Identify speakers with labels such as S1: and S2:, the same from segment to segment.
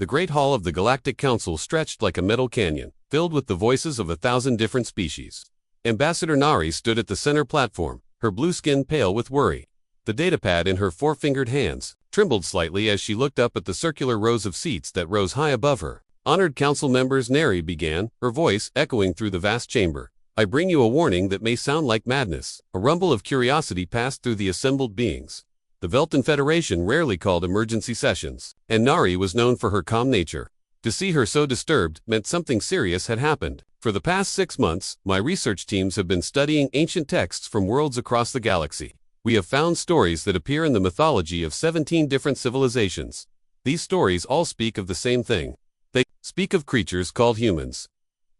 S1: The Great Hall of the Galactic Council stretched like a metal canyon, filled with the voices of 1,000 different species. Ambassador Nari stood at the center platform, her blue skin pale with worry. The datapad in her four-fingered hands trembled slightly as she looked up at the circular rows of seats that rose high above her. Honored council members, Nari began, her voice echoing through the vast chamber. I bring you a warning that may sound like madness. A rumble of curiosity passed through the assembled beings. The Velton Federation rarely called emergency sessions, and Nari was known for her calm nature. To see her so disturbed meant something serious had happened. For the past 6 months, my research teams have been studying ancient texts from worlds across the galaxy. We have found stories that appear in the mythology of 17 different civilizations. These stories all speak of the same thing. They speak of creatures called humans.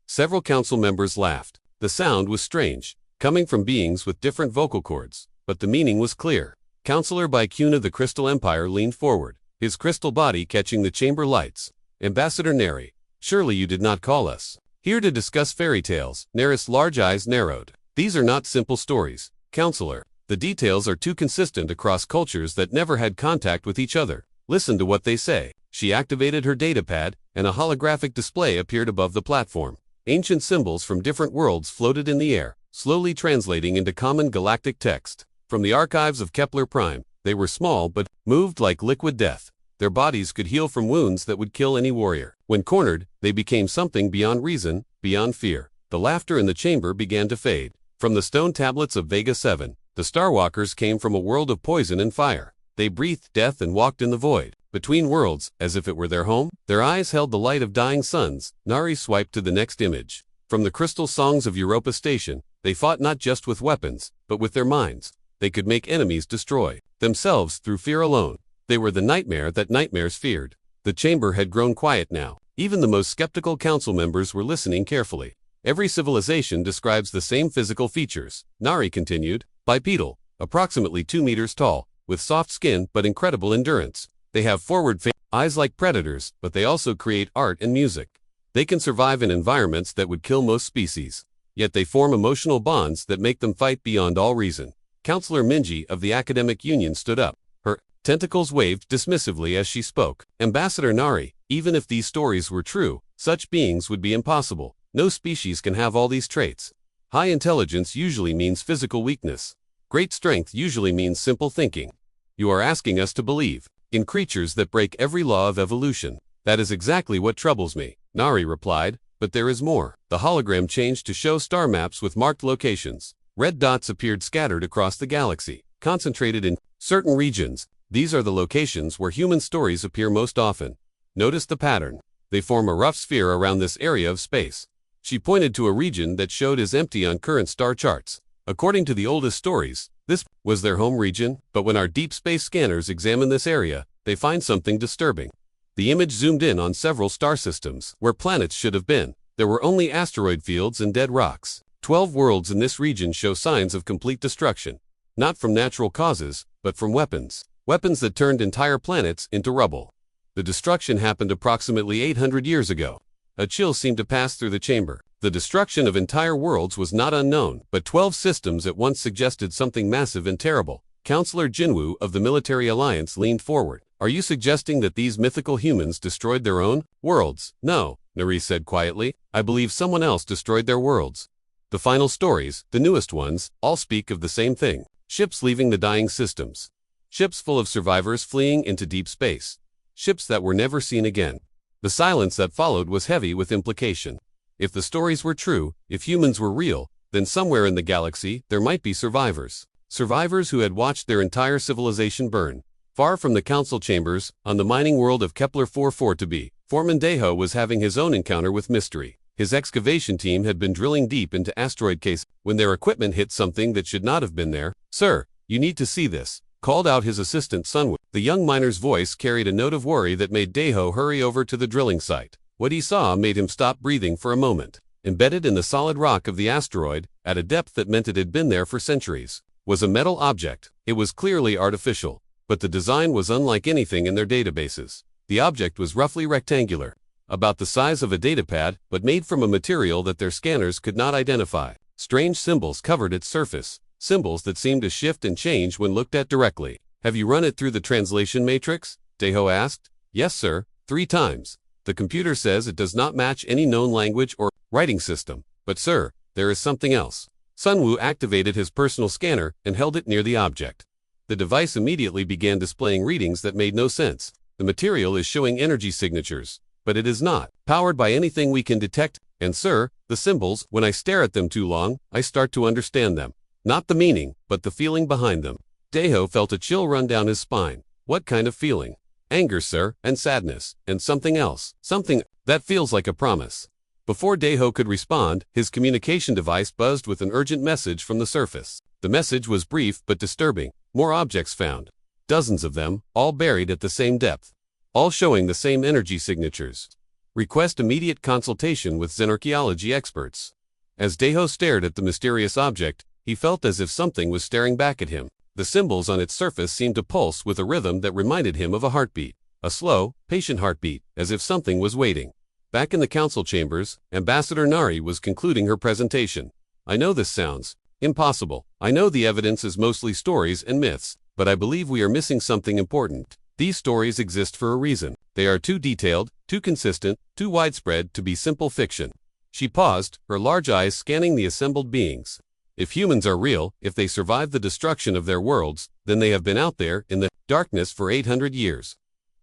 S1: Several council members laughed. The sound was strange, coming from beings with different vocal cords, but the meaning was clear. Councillor Baikun of the Crystal Empire leaned forward, his crystal body catching the chamber lights. Ambassador Neri, surely you did not call us here to discuss fairy tales. Neris' large eyes narrowed. These are not simple stories, Councillor. The details are too consistent across cultures that never had contact with each other. Listen to what they say. She activated her datapad, and a holographic display appeared above the platform. Ancient symbols from different worlds floated in the air, slowly translating into common galactic text. From the archives of Kepler Prime, they were small but moved like liquid death. Their bodies could heal from wounds that would kill any warrior. When cornered, they became something beyond reason, beyond fear. The laughter in the chamber began to fade. From the stone tablets of Vega 7, the Starwalkers came from a world of poison and fire. They breathed death and walked in the void. Between worlds, as if it were their home, their eyes held the light of dying suns. Nari swiped to the next image. From the crystal songs of Europa Station, they fought not just with weapons, but with their minds. They could make enemies destroy themselves through fear alone. They were the nightmare that nightmares feared. The chamber had grown quiet now. Even the most skeptical council members were listening carefully. Every civilization describes the same physical features, Nari continued. Bipedal, approximately 2 meters tall, with soft skin but incredible endurance. They have forward-facing eyes like predators, but they also create art and music. They can survive in environments that would kill most species. Yet they form emotional bonds that make them fight beyond all reason. Councillor Minji of the Academic Union stood up. Her tentacles waved dismissively as she spoke. Ambassador Nari, even if these stories were true, such beings would be impossible. No species can have all these traits. High intelligence usually means physical weakness. Great strength usually means simple thinking. You are asking us to believe in creatures that break every law of evolution. That is exactly what troubles me, Nari replied, but there is more. The hologram changed to show star maps with marked locations. Red dots appeared scattered across the galaxy, concentrated in certain regions. These are the locations where human stories appear most often. Notice the pattern. They form a rough sphere around this area of space. She pointed to a region that showed as empty on current star charts. According to the oldest stories, this was their home region, but when our deep space scanners examine this area, they find something disturbing. The image zoomed in on several star systems where planets should have been. There were only asteroid fields and dead rocks. 12 worlds in this region show signs of complete destruction, not from natural causes, but from weapons. Weapons that turned entire planets into rubble. The destruction happened approximately 800 years ago. A chill seemed to pass through the chamber. The destruction of entire worlds was not unknown, but 12 systems at once suggested something massive and terrible. Councillor Jinwoo of the Military Alliance leaned forward. Are you suggesting that these mythical humans destroyed their own worlds? No, Nari said quietly. I believe someone else destroyed their worlds. The final stories, the newest ones, all speak of the same thing. Ships leaving the dying systems. Ships full of survivors fleeing into deep space. Ships that were never seen again. The silence that followed was heavy with implication. If the stories were true, if humans were real, then somewhere in the galaxy there might be survivors. Survivors who had watched their entire civilization burn. Far from the council chambers, on the mining world of Kepler 44-b, Foreman Deho was having his own encounter with mystery. His excavation team had been drilling deep into asteroid case when their equipment hit something that should not have been there. Sir, you need to see this, called out his assistant Sunwood. The young miner's voice carried a note of worry that made Deho hurry over to the drilling site. What he saw made him stop breathing for a moment. Embedded in the solid rock of the asteroid, at a depth that meant it had been there for centuries, was a metal object. It was clearly artificial, but the design was unlike anything in their databases. The object was roughly rectangular, about the size of a datapad, but made from a material that their scanners could not identify. Strange symbols covered its surface, symbols that seemed to shift and change when looked at directly. Have you run it through the translation matrix? Deho asked. Yes, sir. 3 times. The computer says it does not match any known language or writing system. But sir, there is something else. Sunwoo activated his personal scanner and held it near the object. The device immediately began displaying readings that made no sense. The material is showing energy signatures, but it is not powered by anything we can detect. And sir, the symbols, when I stare at them too long, I start to understand them. Not the meaning, but the feeling behind them. Daeho felt a chill run down his spine. What kind of feeling? Anger, sir, and sadness, and something else. Something that feels like a promise. Before Daeho could respond, his communication device buzzed with an urgent message from the surface. The message was brief but disturbing. More objects found. Dozens of them, all buried at the same depth. All showing the same energy signatures. Request immediate consultation with xenarchaeology experts. As Daeho stared at the mysterious object, he felt as if something was staring back at him. The symbols on its surface seemed to pulse with a rhythm that reminded him of a heartbeat. A slow, patient heartbeat, as if something was waiting. Back in the council chambers, Ambassador Nari was concluding her presentation. I know this sounds impossible. I know the evidence is mostly stories and myths, but I believe we are missing something important. These stories exist for a reason. They are too detailed, too consistent, too widespread to be simple fiction. She paused, her large eyes scanning the assembled beings. If humans are real, if they survived the destruction of their worlds, then they have been out there in the darkness for 800 years.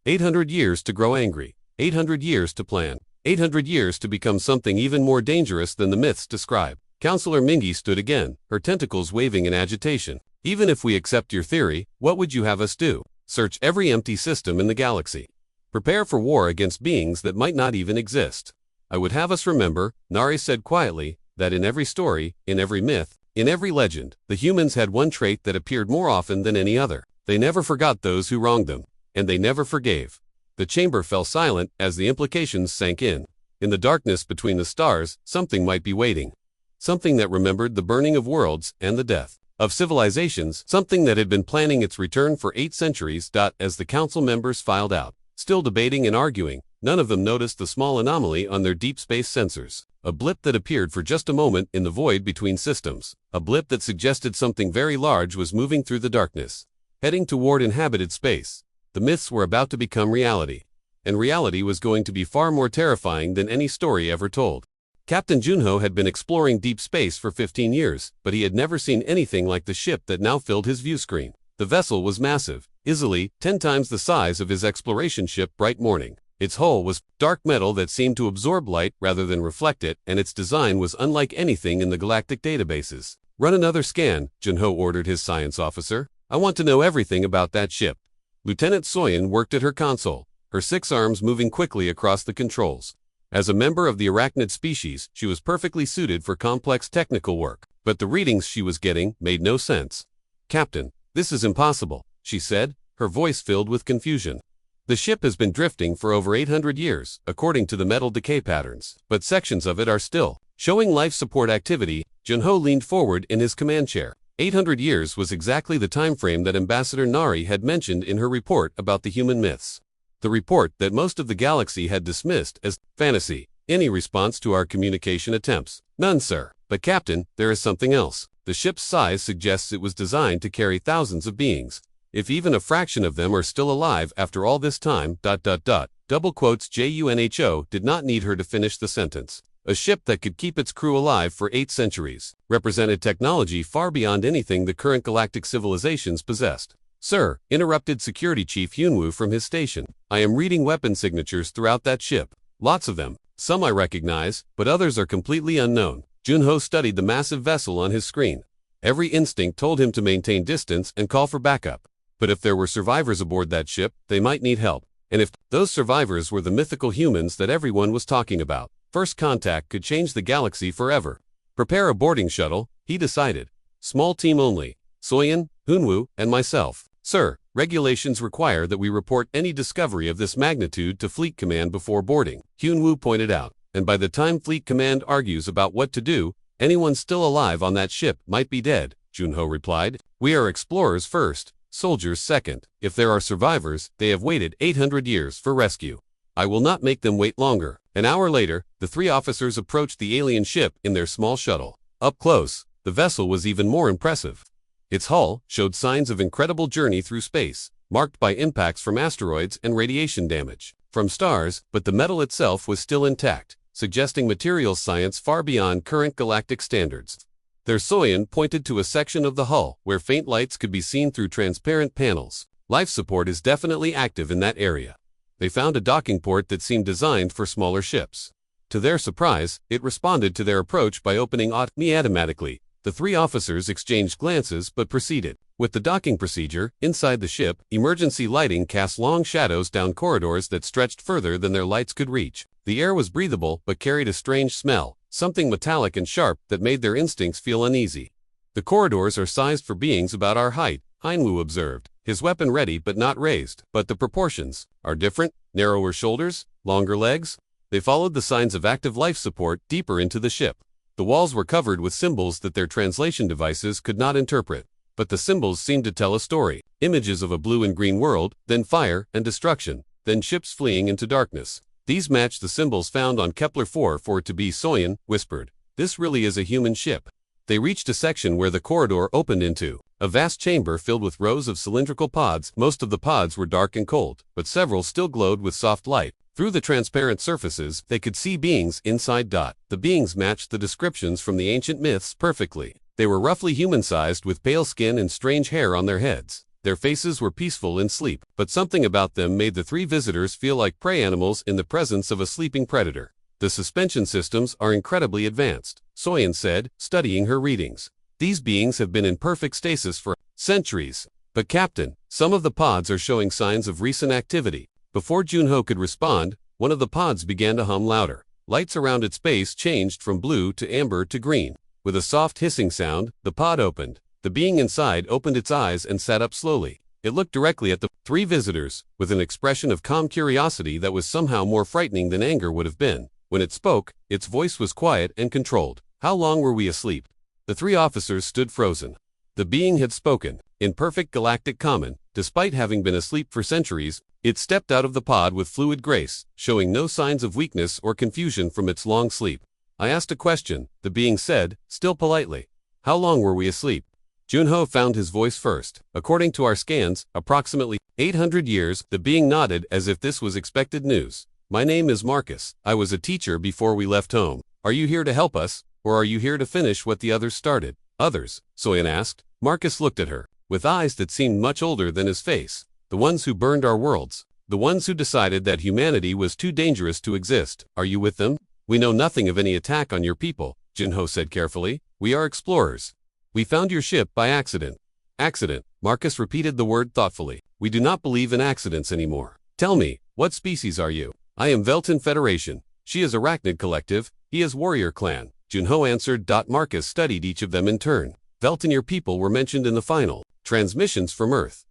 S1: 800 years to grow angry. 800 years to plan. 800 years to become something even more dangerous than the myths describe. Counselor Mingi stood again, her tentacles waving in agitation. Even if we accept your theory, what would you have us do? Search every empty system in the galaxy. Prepare for war against beings that might not even exist. I would have us remember, Nari said quietly, that in every story, in every myth, in every legend, the humans had one trait that appeared more often than any other. They never forgot those who wronged them, and they never forgave. The chamber fell silent as the implications sank in. In the darkness between the stars, something might be waiting. Something that remembered the burning of worlds and the death of civilizations, something that had been planning its return for 8 centuries. As the council members filed out, still debating and arguing, none of them noticed the small anomaly on their deep space sensors. A blip that appeared for just a moment in the void between systems. A blip that suggested something very large was moving through the darkness, heading toward inhabited space. The myths were about to become reality. And reality was going to be far more terrifying than any story ever told. Captain Junho had been exploring deep space for 15 years, but he had never seen anything like the ship that now filled his view screen. The vessel was massive, easily 10 times the size of his exploration ship Bright Morning. Its hull was dark metal that seemed to absorb light rather than reflect it, and its design was unlike anything in the galactic databases. Run another scan, Junho ordered his science officer. I want to know everything about that ship. Lieutenant Soyen worked at her console, her 6 arms moving quickly across the controls. As a member of the arachnid species, she was perfectly suited for complex technical work, but the readings she was getting made no sense. Captain, this is impossible, she said, her voice filled with confusion. The ship has been drifting for over 800 years, according to the metal decay patterns, but sections of it are still showing life support activity. Junho leaned forward in his command chair. 800 years was exactly the time frame that Ambassador Nari had mentioned in her report about the human myths. The report that most of the galaxy had dismissed as fantasy. Any response to our communication attempts? None, sir. But Captain, there is something else. The ship's size suggests it was designed to carry thousands of beings. If even a fraction of them are still alive after all this time, double quotes Junho did not need her to finish the sentence. A ship that could keep its crew alive for 8 centuries represented technology far beyond anything the current galactic civilizations possessed. Sir, interrupted Security Chief Yunwoo from his station. I am reading weapon signatures throughout that ship. Lots of them. Some I recognize, but others are completely unknown. Junho studied the massive vessel on his screen. Every instinct told him to maintain distance and call for backup. But if there were survivors aboard that ship, they might need help. And if those survivors were the mythical humans that everyone was talking about, first contact could change the galaxy forever. Prepare a boarding shuttle, he decided. Small team only. Soyen, Hunwoo, and myself. Sir, regulations require that we report any discovery of this magnitude to Fleet Command before boarding, Hunwoo pointed out. And by the time Fleet Command argues about what to do, anyone still alive on that ship might be dead, Junho replied. We are explorers first, soldiers second. If there are survivors, they have waited 800 years for rescue. I will not make them wait longer. An hour later, the 3 officers approached the alien ship in their small shuttle. Up close, the vessel was even more impressive. Its hull showed signs of incredible journey through space, marked by impacts from asteroids and radiation damage. from stars, but the metal itself was still intact, suggesting materials science far beyond current galactic standards. Their Soyan pointed to a section of the hull where faint lights could be seen through transparent panels. Life support is definitely active in that area. They found a docking port that seemed designed for smaller ships. To their surprise, it responded to their approach by opening automatically. The three officers exchanged glances but proceeded. With the docking procedure, inside the ship, emergency lighting cast long shadows down corridors that stretched further than their lights could reach. The air was breathable but carried a strange smell, something metallic and sharp that made their instincts feel uneasy. The corridors are sized for beings about our height, Heinwu observed, his weapon ready but not raised. But the proportions are different, narrower shoulders, longer legs. They followed the signs of active life support deeper into the ship. The walls were covered with symbols that their translation devices could not interpret. But the symbols seemed to tell a story. Images of a blue and green world, then fire and destruction, then ships fleeing into darkness. These matched the symbols found on Kepler 4 for it to be Soyan whispered. This really is a human ship. They reached a section where the corridor opened into a vast chamber filled with rows of cylindrical pods. Most of the pods were dark and cold, but several still glowed with soft light. Through the transparent surfaces, they could see beings inside. The beings matched the descriptions from the ancient myths perfectly. They were roughly human-sized with pale skin and strange hair on their heads. Their faces were peaceful in sleep, but something about them made the three visitors feel like prey animals in the presence of a sleeping predator. The suspension systems are incredibly advanced, Soyan said, studying her readings. These beings have been in perfect stasis for centuries. But Captain, some of the pods are showing signs of recent activity. Before Junho could respond, one of the pods began to hum louder. Lights around its base changed from blue to amber to green. With a soft hissing sound, the pod opened. The being inside opened its eyes and sat up slowly. It looked directly at the three visitors, with an expression of calm curiosity that was somehow more frightening than anger would have been. When it spoke, its voice was quiet and controlled. How long were we asleep? The three officers stood frozen. The being had spoken. In perfect galactic common, despite having been asleep for centuries, it stepped out of the pod with fluid grace, showing no signs of weakness or confusion from its long sleep. I asked a question, the being said, still politely. How long were we asleep? Junho found his voice first. According to our scans, approximately 800 years. The being nodded as if this was expected news. My name is Marcus. I was a teacher before we left home. Are you here to help us, or are you here to finish what the others started? Others? Soyan asked. Marcus looked at her, with eyes that seemed much older than his face. The ones who burned our worlds. The ones who decided that humanity was too dangerous to exist. Are you with them? We know nothing of any attack on your people, Junho said carefully. We are explorers. We found your ship by accident. Accident, Marcus repeated the word thoughtfully. We do not believe in accidents anymore. Tell me, what species are you? I am Velton Federation. She is Arachnid Collective. He is Warrior Clan. Junho answered. Marcus studied each of them in turn. Velton, your people were mentioned in the final transmissions from Earth.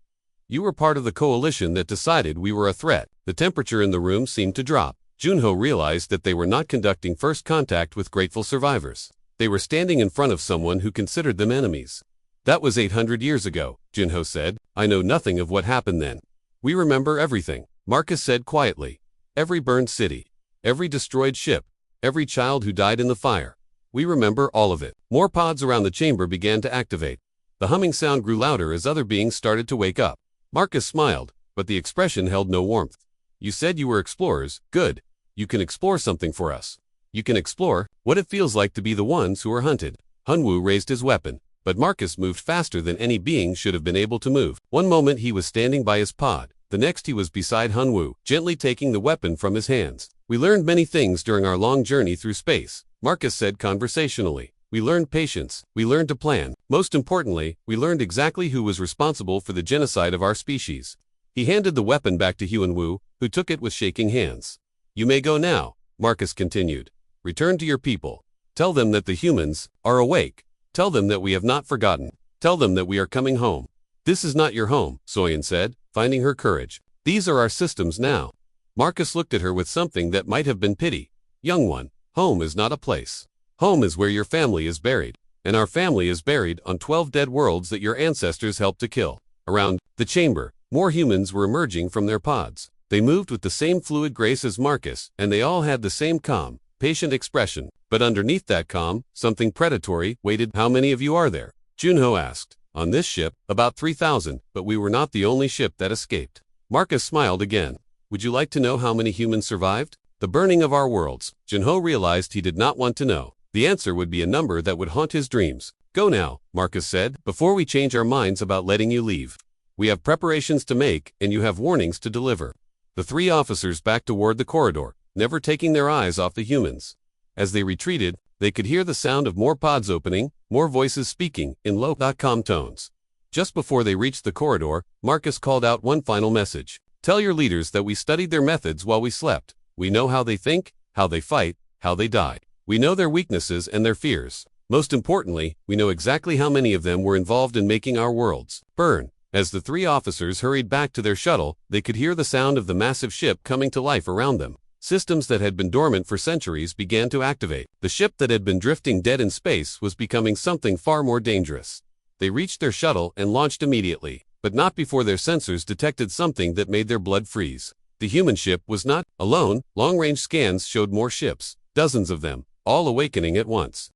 S1: You were part of the coalition that decided we were a threat. The temperature in the room seemed to drop. Junho realized that they were not conducting first contact with grateful survivors. They were standing in front of someone who considered them enemies. That was 800 years ago, Junho said. I know nothing of what happened then. We remember everything, Marcus said quietly. Every burned city, every destroyed ship, every child who died in the fire. We remember all of it. More pods around the chamber began to activate. The humming sound grew louder as other beings started to wake up. Marcus smiled, but the expression held no warmth. You said you were explorers. Good. You can explore something for us. You can explore what it feels like to be the ones who are hunted. Hunwu raised his weapon, but Marcus moved faster than any being should have been able to move. One moment he was standing by his pod. The next he was beside Hunwu, gently taking the weapon from his hands. We learned many things during our long journey through space, Marcus said conversationally. We learned patience. We learned to plan. Most importantly, we learned exactly who was responsible for the genocide of our species. He handed the weapon back to Hunwu, who took it with shaking hands. You may go now, Marcus continued. Return to your people. Tell them that the humans are awake. Tell them that we have not forgotten. Tell them that we are coming home. This is not your home, Soyan said, finding her courage. These are our systems now. Marcus looked at her with something that might have been pity. Young one, home is not a place. Home is where your family is buried. And our family is buried on 12 dead worlds that your ancestors helped to kill. Around the chamber, more humans were emerging from their pods. They moved with the same fluid grace as Marcus, and they all had the same calm, patient expression. But underneath that calm, something predatory waited. How many of you are there? Junho asked. On this ship, about 3,000, but we were not the only ship that escaped. Marcus smiled again. would you like to know how many humans survived? The burning of our worlds. Jinho realized he did not want to know. The answer would be a number that would haunt his dreams. Go now, Marcus said, before we change our minds about letting you leave. We have preparations to make, and you have warnings to deliver. The three officers backed toward the corridor, never taking their eyes off the humans. As they retreated, they could hear the sound of more pods opening, more voices speaking, in low, calm tones. Just before they reached the corridor, Marcus called out one final message. Tell your leaders that we studied their methods while we slept. We know how they think, how they fight, how they die. We know their weaknesses and their fears. Most importantly, we know exactly how many of them were involved in making our worlds burn. As the three officers hurried back to their shuttle, they could hear the sound of the massive ship coming to life around them. Systems that had been dormant for centuries began to activate. The ship that had been drifting dead in space was becoming something far more dangerous. They reached their shuttle and launched immediately, but not before their sensors detected something that made their blood freeze. The human ship was not alone. Long-range scans showed more ships, dozens of them, all awakening at once.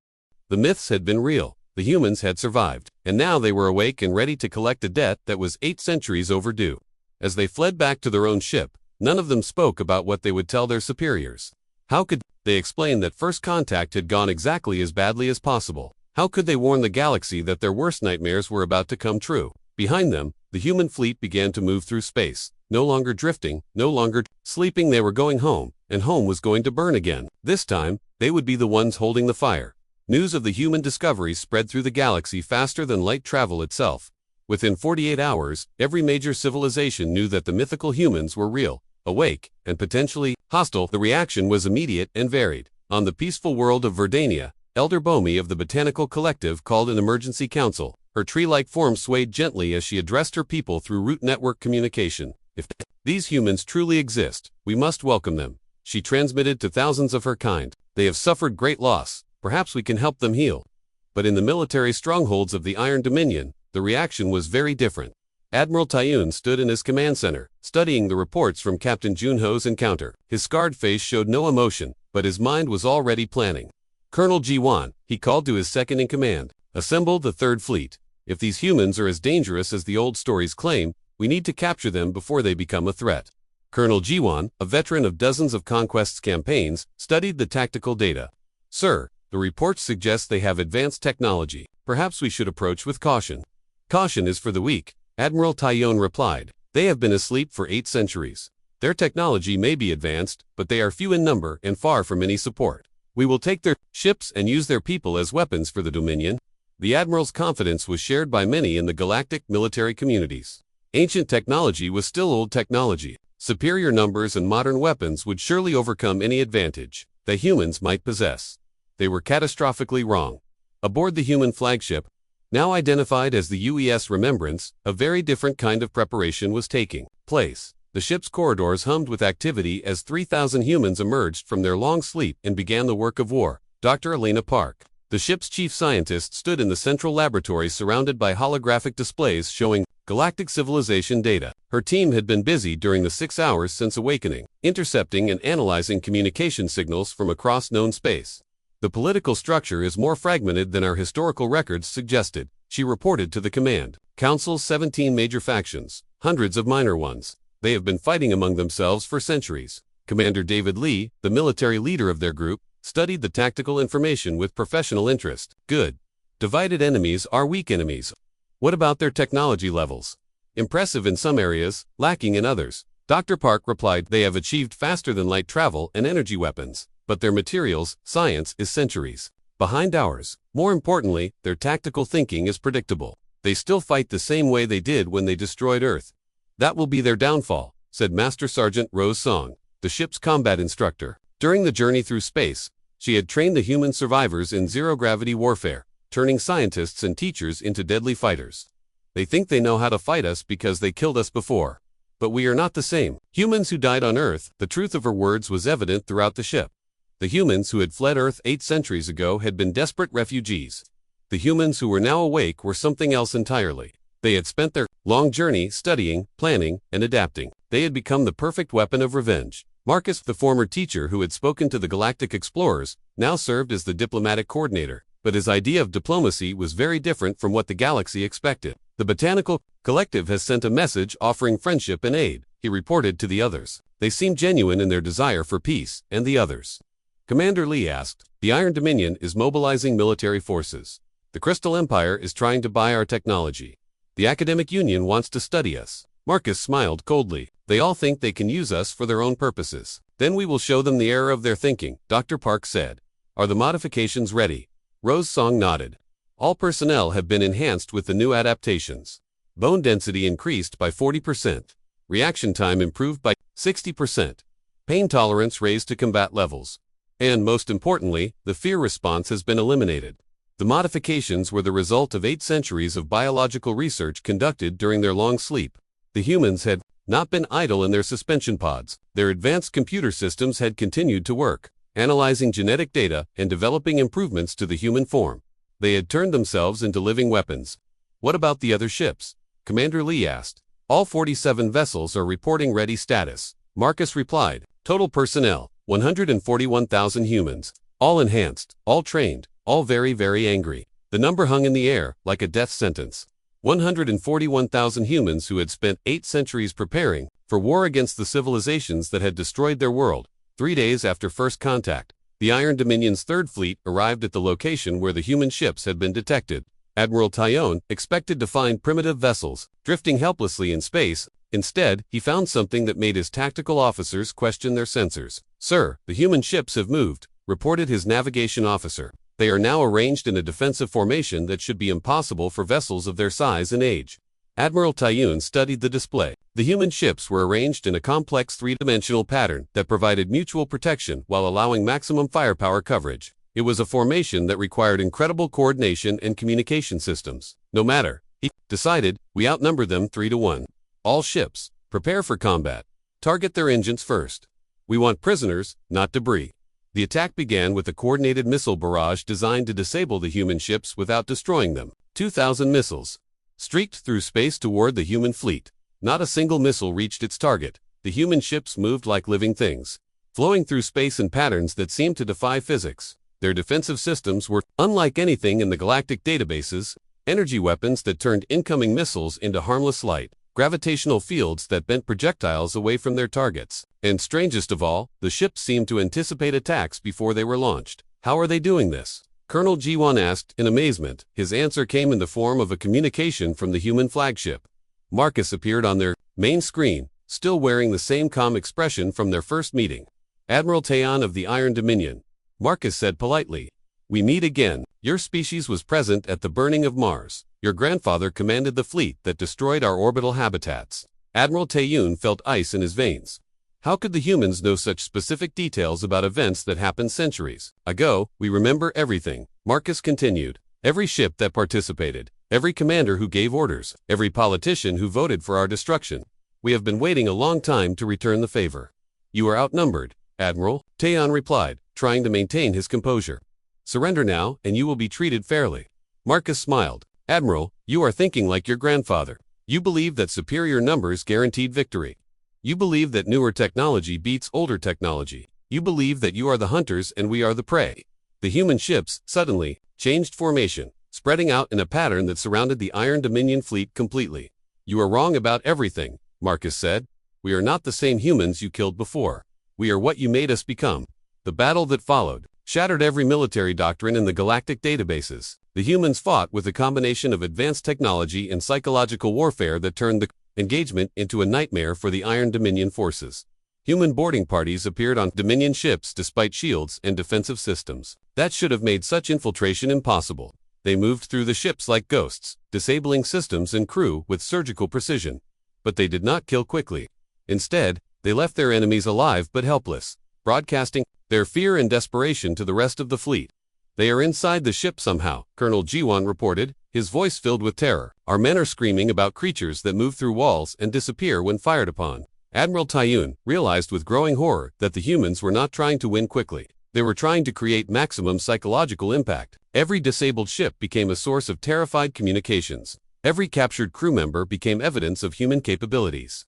S1: The myths had been real. The humans had survived, and now they were awake and ready to collect a debt that was 8 centuries overdue. As they fled back to their own ship, none of them spoke about what they would tell their superiors. How could they explain that first contact had gone exactly as badly as possible? How could they warn the galaxy that their worst nightmares were about to come true? Behind them, the human fleet began to move through space. No longer drifting, no longer sleeping, they were going home, and home was going to burn again. This time, they would be the ones holding the fire. News of the human discoveries spread through the galaxy faster than light travel itself. Within 48 hours, every major civilization knew that the mythical humans were real, awake, and potentially hostile. The reaction was immediate and varied. On the peaceful world of Verdania, Elder Bomi of the Botanical Collective called an emergency council. Her tree-like form swayed gently as she addressed her people through root network communication. If these humans truly exist, we must welcome them. She transmitted to thousands of her kind. They have suffered great loss. Perhaps we can help them heal. But in the military strongholds of the Iron Dominion, the reaction was very different. Admiral Taiyun stood in his command center, studying the reports from Captain Junho's encounter. His scarred face showed no emotion, but his mind was already planning. Colonel Ji-wan, he called to his second-in-command, assemble the Third Fleet. If these humans are as dangerous as the old stories claim, we need to capture them before they become a threat. Colonel Ji-wan, a veteran of dozens of conquests campaigns, studied the tactical data. Sir, the reports suggest they have advanced technology. Perhaps we should approach with caution. Caution is for the weak, Admiral Taiyun replied. They have been asleep for 8 centuries. Their technology may be advanced, but they are few in number and far from any support. We will take their ships and use their people as weapons for the Dominion. The Admiral's confidence was shared by many in the galactic military communities. Ancient technology was still old technology. Superior numbers and modern weapons would surely overcome any advantage that humans might possess. They were catastrophically wrong. Aboard the human flagship, now identified as the UES Remembrance, a very different kind of preparation was taking place. The ship's corridors hummed with activity as 3,000 humans emerged from their long sleep and began the work of war. Dr. Elena Park, the ship's chief scientist, stood in the central laboratory surrounded by holographic displays showing galactic civilization data. Her team had been busy during the 6 hours since awakening, intercepting and analyzing communication signals from across known space. The political structure is more fragmented than our historical records suggested, she reported to the command. Council's 17 major factions, hundreds of minor ones. They have been fighting among themselves for centuries. Commander David Lee, the military leader of their group, studied the tactical information with professional interest. Good. Divided enemies are weak enemies. What about their technology levels? Impressive in some areas, lacking in others. Dr. Park replied, they have achieved faster than light travel and energy weapons, but their materials, science is centuries behind ours. More importantly, their tactical thinking is predictable. They still fight the same way they did when they destroyed Earth. That will be their downfall, said Master Sergeant Rose Song, the ship's combat instructor. During the journey through space, she had trained the human survivors in zero-gravity warfare, turning scientists and teachers into deadly fighters. They think they know how to fight us because they killed us before. But we are not the same. Humans who died on Earth, the truth of her words was evident throughout the ship. The humans who had fled Earth 8 centuries ago had been desperate refugees. The humans who were now awake were something else entirely. They had spent their long journey studying, planning, and adapting. They had become the perfect weapon of revenge. Marcus, the former teacher who had spoken to the galactic explorers, now served as the diplomatic coordinator. But his idea of diplomacy was very different from what the galaxy expected. The Botanical Collective has sent a message offering friendship and aid. he reported to the others. They seem genuine in their desire for peace, and the others. Commander Lee asked, "The Iron Dominion is mobilizing military forces. The Crystal Empire is trying to buy our technology. The Academic Union wants to study us." Marcus smiled coldly. "They all think they can use us for their own purposes. Then we will show them the error of their thinking," Dr. Park said. "Are the modifications ready?" Rose Song nodded. "All personnel have been enhanced with the new adaptations. Bone density increased by 40%. Reaction time improved by 60%. Pain tolerance raised to combat levels. And most importantly, the fear response has been eliminated." The modifications were the result of 8 centuries of biological research conducted during their long sleep. The humans had not been idle in their suspension pods. Their advanced computer systems had continued to work, analyzing genetic data and developing improvements to the human form. They had turned themselves into living weapons. "What about the other ships?" Commander Lee asked. "All 47 vessels are reporting ready status," Marcus replied. "Total personnel, 141,000 humans. All enhanced, all trained, all very, very angry." The number hung in the air, like a death sentence. 141,000 humans who had spent 8 centuries preparing for war against the civilizations that had destroyed their world. 3 days after first contact, the Iron Dominion's Third Fleet arrived at the location where the human ships had been detected. Admiral Tyone expected to find primitive vessels drifting helplessly in space. Instead, he found something that made his tactical officers question their sensors. "Sir, the human ships have moved," reported his navigation officer. "They are now arranged in a defensive formation that should be impossible for vessels of their size and age." Admiral Tyone studied the display. The human ships were arranged in a complex 3-dimensional pattern that provided mutual protection while allowing maximum firepower coverage. It was a formation that required incredible coordination and communication systems. "No matter," he decided, "we outnumber them 3-1. All ships, prepare for combat. Target their engines first. We want prisoners, not debris." The attack began with a coordinated missile barrage designed to disable the human ships without destroying them. 2,000 missiles streaked through space toward the human fleet. Not a single missile reached its target. The human ships moved like living things, flowing through space in patterns that seemed to defy physics. Their defensive systems were unlike anything in the galactic databases: energy weapons that turned incoming missiles into harmless light, gravitational fields that bent projectiles away from their targets. And strangest of all, the ships seemed to anticipate attacks before they were launched. "How are they doing this?" Colonel Jiwon asked in amazement. His answer came in the form of a communication from the human flagship. Marcus appeared on their main screen, still wearing the same calm expression from their first meeting. "Admiral Taeon of the Iron Dominion," Marcus said politely. "We meet again. Your species was present at the burning of Mars. Your grandfather commanded the fleet that destroyed our orbital habitats." Admiral Taeyoon felt ice in his veins. How could the humans know such specific details about events that happened centuries ago? "We remember everything," Marcus continued. "Every ship that participated, every commander who gave orders, every politician who voted for our destruction. We have been waiting a long time to return the favor." "You are outnumbered, Admiral," Taeon replied, trying to maintain his composure. "Surrender now, and you will be treated fairly." Marcus smiled. "Admiral, you are thinking like your grandfather. You believe that superior numbers guaranteed victory. You believe that newer technology beats older technology. You believe that you are the hunters and we are the prey." The human ships, suddenly, changed formation, spreading out in a pattern that surrounded the Iron Dominion fleet completely. "You are wrong about everything," Marcus said. "We are not the same humans you killed before. We are what you made us become." The battle that followed shattered every military doctrine in the galactic databases. The humans fought with a combination of advanced technology and psychological warfare that turned the engagement into a nightmare for the Iron Dominion forces. Human boarding parties appeared on Dominion ships despite shields and defensive systems that should have made such infiltration impossible. They moved through the ships like ghosts, disabling systems and crew with surgical precision. But they did not kill quickly. Instead, they left their enemies alive but helpless, broadcasting their fear and desperation to the rest of the fleet. "They are inside the ship somehow," Colonel Jiwon reported, his voice filled with terror. "Our men are screaming about creatures that move through walls and disappear when fired upon." Admiral Taeyoon realized with growing horror that the humans were not trying to win quickly. They were trying to create maximum psychological impact. Every disabled ship became a source of terrified communications. Every captured crew member became evidence of human capabilities.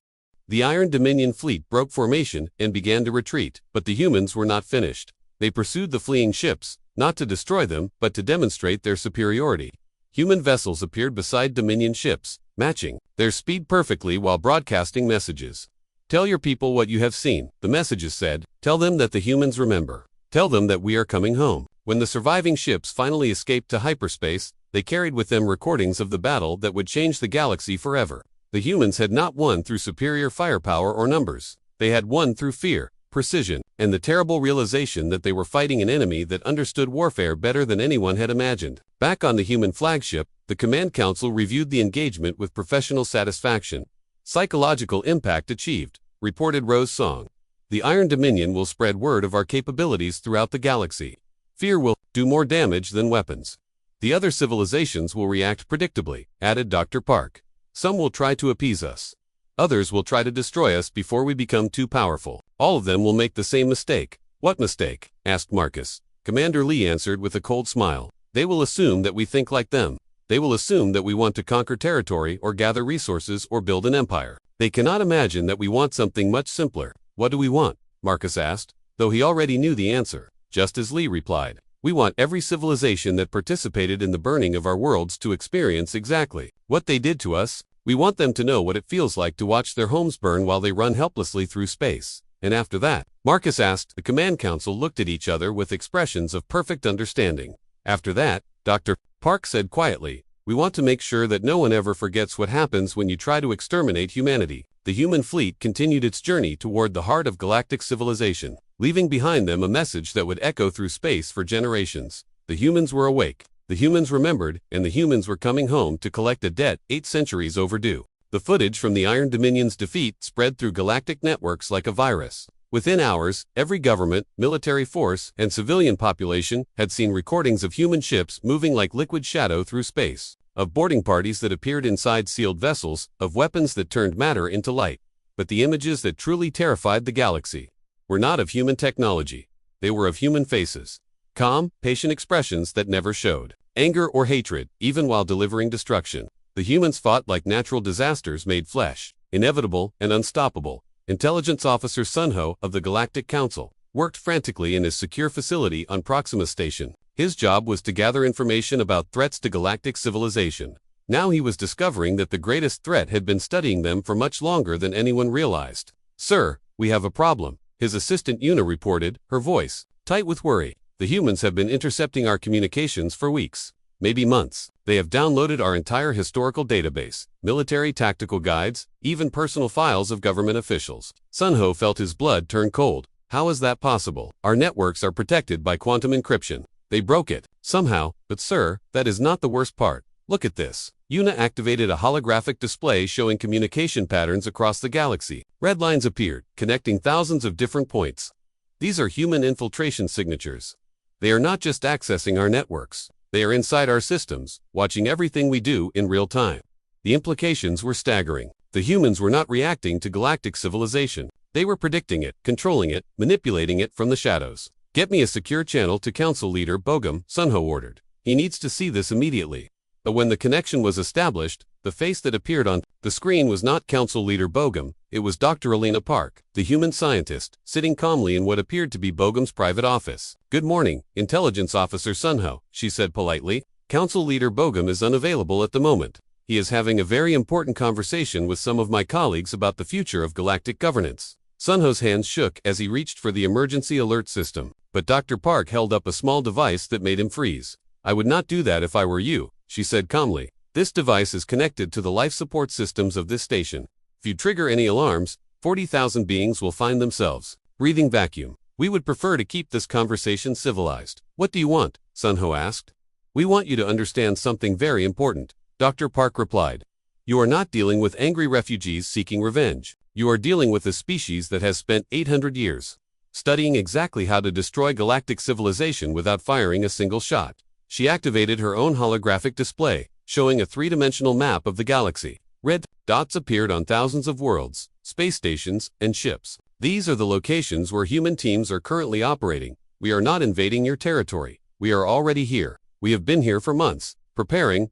S1: The Iron Dominion fleet broke formation and began to retreat, but the humans were not finished. They pursued the fleeing ships, not to destroy them, but to demonstrate their superiority. Human vessels appeared beside Dominion ships, matching their speed perfectly while broadcasting messages. Tell your people what you have seen, the messages said. Tell them that the humans remember. Tell them that we are coming home. When the surviving ships finally escaped to hyperspace, they carried with them recordings of the battle that would change the galaxy forever. The humans had not won through superior firepower or numbers. They had won through fear, precision, and the terrible realization that they were fighting an enemy that understood warfare better than anyone had imagined. Back on the human flagship, the Command Council reviewed the engagement with professional satisfaction. Psychological impact achieved, reported Rose Song. The Iron Dominion will spread word of our capabilities throughout the galaxy. Fear will do more damage than weapons. The other civilizations will react predictably, added Dr. Park. Some will try to appease us. Others will try to destroy us before we become too powerful. All of them will make the same mistake. What mistake? Asked Marcus. Commander Lee answered with a cold smile. They will assume that we think like them. They will assume that we want to conquer territory or gather resources or build an empire. They cannot imagine that we want something much simpler. What do we want? Marcus asked, though he already knew the answer. Just as Lee replied, we want every civilization that participated in the burning of our worlds to experience exactly what they did to us. We want them to know what it feels like to watch their homes burn while they run helplessly through space. And after that, Marcus asked. The Command Council looked at each other with expressions of perfect understanding. After that, Dr. Park said quietly, we want to make sure that no one ever forgets what happens when you try to exterminate humanity. The human fleet continued its journey toward the heart of galactic civilization, leaving behind them a message that would echo through space for generations. The humans were awake. The humans remembered, and the humans were coming home to collect a debt 8 centuries overdue. The footage from the Iron Dominion's defeat spread through galactic networks like a virus. Within hours, every government, military force, and civilian population had seen recordings of human ships moving like liquid shadow through space, of boarding parties that appeared inside sealed vessels, of weapons that turned matter into light. But the images that truly terrified the galaxy were not of human technology. They were of human faces. Calm, patient expressions that never showed anger or hatred, even while delivering destruction. The humans fought like natural disasters made flesh, inevitable and unstoppable. Intelligence Officer Sunho of the Galactic Council worked frantically in his secure facility on Proxima Station. His job was to gather information about threats to galactic civilization. Now he was discovering that the greatest threat had been studying them for much longer than anyone realized. Sir, we have a problem, his assistant Yuna reported, her voice tight with worry. The humans have been intercepting our communications for weeks, maybe months. They have downloaded our entire historical database, military tactical guides, even personal files of government officials. Sunho felt his blood turn cold. How is that possible? Our networks are protected by quantum encryption. They broke it, somehow, but sir, that is not the worst part. Look at this. Yuna activated a holographic display showing communication patterns across the galaxy. Red lines appeared, connecting thousands of different points. These are human infiltration signatures. They are not just accessing our networks. They are inside our systems, watching everything we do in real time. The implications were staggering. The humans were not reacting to galactic civilization. They were predicting it, controlling it, manipulating it from the shadows. Get me a secure channel to Council Leader Bogum, Sunho ordered. He needs to see this immediately. But when the connection was established, the face that appeared on the screen was not Council Leader Bogum. It was Dr. Elena Park, the human scientist, sitting calmly in what appeared to be Bogum's private office. Good morning, Intelligence Officer Sunho, she said politely. Council Leader Bogum is unavailable at the moment. He is having a very important conversation with some of my colleagues about the future of galactic governance. Sunho's hands shook as he reached for the emergency alert system, but Dr. Park held up a small device that made him freeze. I would not do that if I were you, she said calmly. This device is connected to the life support systems of this station. If you trigger any alarms, 40,000 beings will find themselves breathing vacuum. We would prefer to keep this conversation civilized. What do you want? Sunho asked. We want you to understand something very important, Dr. Park replied. You are not dealing with angry refugees seeking revenge. You are dealing with a species that has spent 800 years studying exactly how to destroy galactic civilization without firing a single shot. She activated her own holographic display, showing a three-dimensional map of the galaxy. Red dots appeared on thousands of worlds, space stations, and ships. These are the locations where human teams are currently operating. We are not invading your territory. We are already here. We have been here for months. Preparing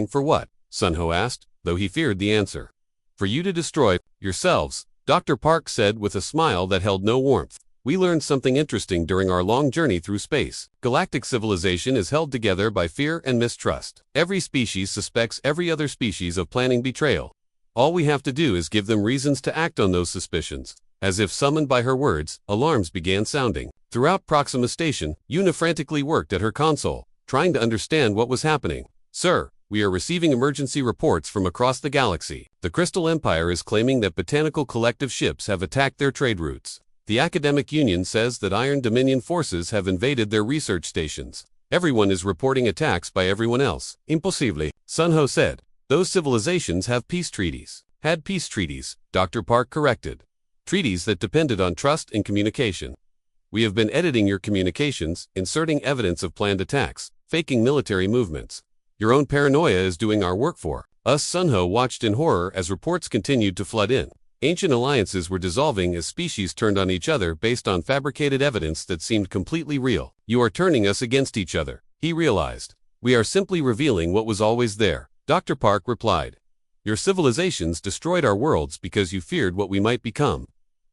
S1: for what? Sunho asked, though he feared the answer. For you to destroy yourselves, Dr. Park said with a smile that held no warmth. We learned something interesting during our long journey through space. Galactic civilization is held together by fear and mistrust. Every species suspects every other species of planning betrayal. All we have to do is give them reasons to act on those suspicions. As if summoned by her words, alarms began sounding. Throughout Proxima Station, Una frantically worked at her console, trying to understand what was happening. Sir, we are receiving emergency reports from across the galaxy. The Crystal Empire is claiming that botanical collective ships have attacked their trade routes. The Academic Union says that Iron Dominion forces have invaded their research stations. Everyone is reporting attacks by everyone else. Impossible, Sunho said. Those civilizations have peace treaties. Had peace treaties, Dr. Park corrected. Treaties that depended on trust and communication. We have been editing your communications, inserting evidence of planned attacks, faking military movements. Your own paranoia is doing our work for us. Sunho watched in horror as reports continued to flood in. Ancient alliances were dissolving as species turned on each other based on fabricated evidence that seemed completely real. You are turning us against each other, he realized. We are simply revealing what was always there, Dr. Park replied. Your civilizations destroyed our worlds because you feared what we might become.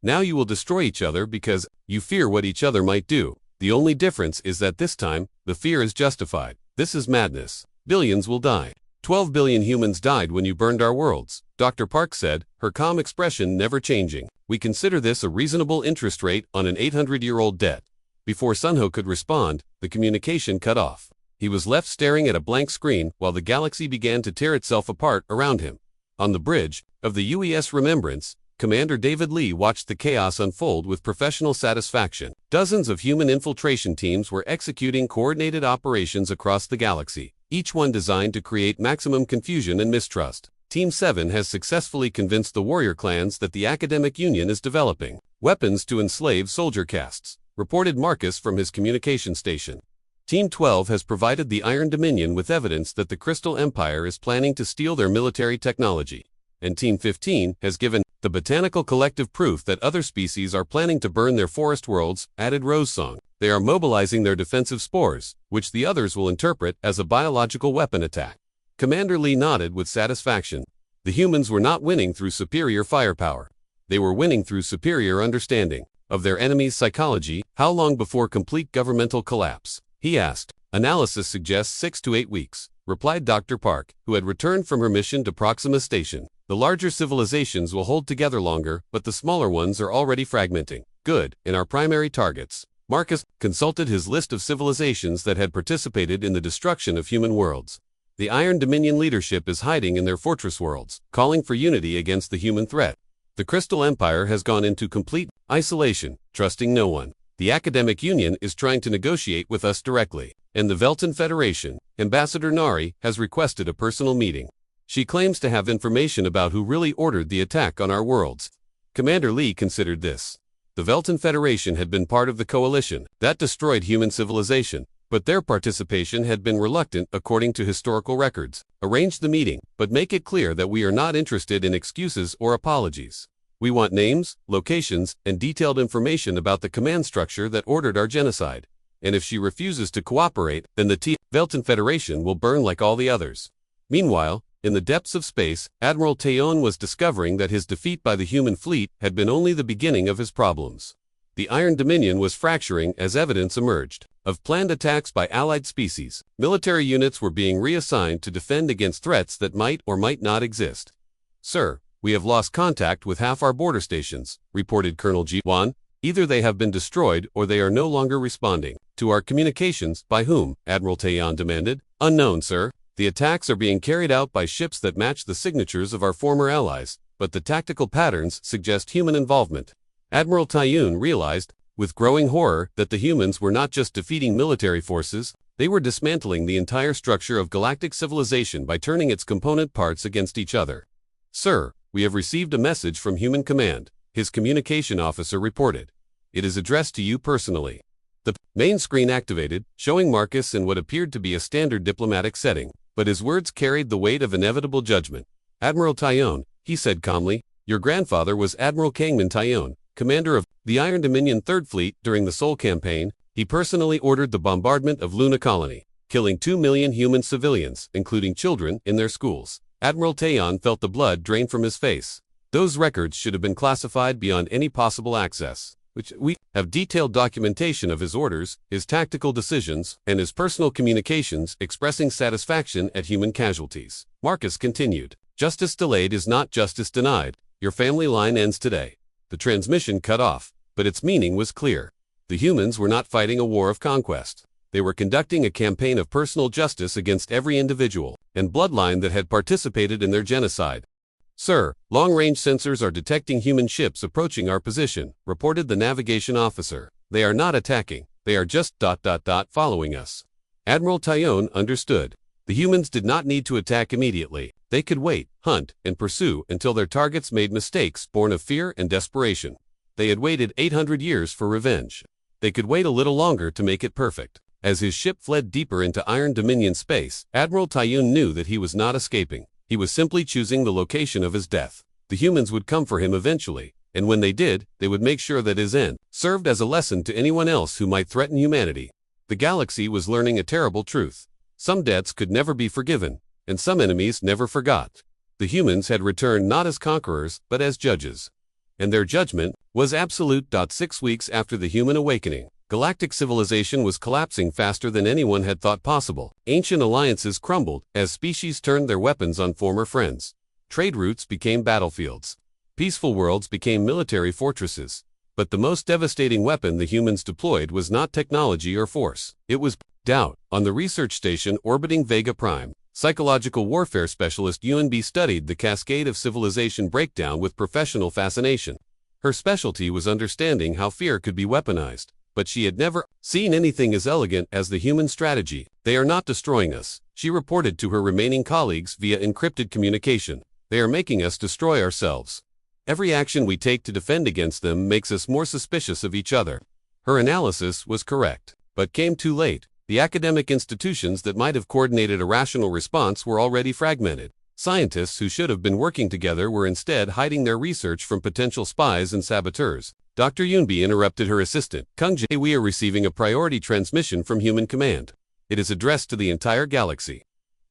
S1: Now you will destroy each other because you fear what each other might do. The only difference is that this time, the fear is justified. This is madness. Billions will die. 12 billion humans died when you burned our worlds, Dr. Park said, her calm expression never changing. We consider this a reasonable interest rate on an 800-year-old debt. Before Sunho could respond, the communication cut off. He was left staring at a blank screen while the galaxy began to tear itself apart around him. On the bridge of the UES Remembrance, Commander David Lee watched the chaos unfold with professional satisfaction. Dozens of human infiltration teams were executing coordinated operations across the galaxy, each one designed to create maximum confusion and mistrust. Team 7 has successfully convinced the warrior clans that the Academic Union is developing weapons to enslave soldier castes, reported Marcus from his communication station. Team 12 has provided the Iron Dominion with evidence that the Crystal Empire is planning to steal their military technology. And Team 15 has given the Botanical Collective proof that other species are planning to burn their forest worlds, added Rosesong. They are mobilizing their defensive spores, which the others will interpret as a biological weapon attack. Commander Lee nodded with satisfaction. The humans were not winning through superior firepower. They were winning through superior understanding of their enemy's psychology. How long before complete governmental collapse? He asked. Analysis suggests 6 to 8 weeks, replied Dr. Park, who had returned from her mission to Proxima Station. The larger civilizations will hold together longer, but the smaller ones are already fragmenting. Good, in our primary targets. Marcus consulted his list of civilizations that had participated in the destruction of human worlds. The Iron Dominion leadership is hiding in their fortress worlds, calling for unity against the human threat. The Crystal Empire has gone into complete isolation, trusting no one. The Academic Union is trying to negotiate with us directly, and the Velton Federation, Ambassador Nari, has requested a personal meeting. She claims to have information about who really ordered the attack on our worlds. Commander Lee considered this. The Velton Federation had been part of the coalition that destroyed human civilization, but their participation had been reluctant according to historical records. Arrange the meeting, but make it clear that we are not interested in excuses or apologies. We want names, locations, and detailed information about the command structure that ordered our genocide. And if she refuses to cooperate, then the Velton Federation will burn like all the others. Meanwhile, in the depths of space, Admiral Taeon was discovering that his defeat by the human fleet had been only the beginning of his problems. The Iron Dominion was fracturing as evidence emerged of planned attacks by allied species. Military units were being reassigned to defend against threats that might or might not exist. Sir, we have lost contact with half our border stations, reported Colonel G1. Either they have been destroyed or they are no longer responding to our communications. By whom? Admiral Taeon demanded. Unknown, sir. The attacks are being carried out by ships that match the signatures of our former allies, but the tactical patterns suggest human involvement. Admiral Taeon realized, with growing horror, that the humans were not just defeating military forces, they were dismantling the entire structure of galactic civilization by turning its component parts against each other. Sir, we have received a message from Human Command, his communication officer reported. It is addressed to you personally. The main screen activated, showing Marcus in what appeared to be a standard diplomatic setting. But his words carried the weight of inevitable judgment. Admiral Taeon, he said calmly, your grandfather was Admiral Kangman Taeon, commander of the Iron Dominion 3rd Fleet during the Seoul Campaign. He personally ordered the bombardment of Luna Colony, killing 2 million human civilians, including children, in their schools. Admiral Taeon felt the blood drain from his face. Those records should have been classified beyond any possible access. Which we have detailed documentation of his orders, his tactical decisions, and his personal communications expressing satisfaction at human casualties. Marcus continued. Justice delayed is not justice denied. Your family line ends today. The transmission cut off, but its meaning was clear. The humans were not fighting a war of conquest. They were conducting a campaign of personal justice against every individual and bloodline that had participated in their genocide. Sir, long-range sensors are detecting human ships approaching our position, reported the navigation officer. They are not attacking, they are just following us. Admiral Tyone understood. The humans did not need to attack immediately. They could wait, hunt, and pursue until their targets made mistakes born of fear and desperation. They had waited 800 years for revenge. They could wait a little longer to make it perfect. As his ship fled deeper into Iron Dominion space, Admiral Tyone knew that he was not escaping. He was simply choosing the location of his death. The humans would come for him eventually, and when they did, they would make sure that his end served as a lesson to anyone else who might threaten humanity. The galaxy was learning a terrible truth. Some debts could never be forgiven, and some enemies never forgot. The humans had returned not as conquerors, but as judges. And their judgment was absolute. 6 weeks after the human awakening, galactic civilization was collapsing faster than anyone had thought possible. Ancient alliances crumbled as species turned their weapons on former friends. Trade routes became battlefields. Peaceful worlds became military fortresses. But the most devastating weapon the humans deployed was not technology or force. It was doubt. On the research station orbiting Vega Prime, psychological warfare specialist UNB studied the cascade of civilization breakdown with professional fascination. Her specialty was understanding how fear could be weaponized, but she had never seen anything as elegant as the human strategy. They are not destroying us, she reported to her remaining colleagues via encrypted communication. They are making us destroy ourselves. Every action we take to defend against them makes us more suspicious of each other. Her analysis was correct, but came too late. The academic institutions that might have coordinated a rational response were already fragmented. Scientists who should have been working together were instead hiding their research from potential spies and saboteurs. Dr. Yunbi interrupted her assistant. Kung Jae, we are receiving a priority transmission from Human Command. It is addressed to the entire galaxy.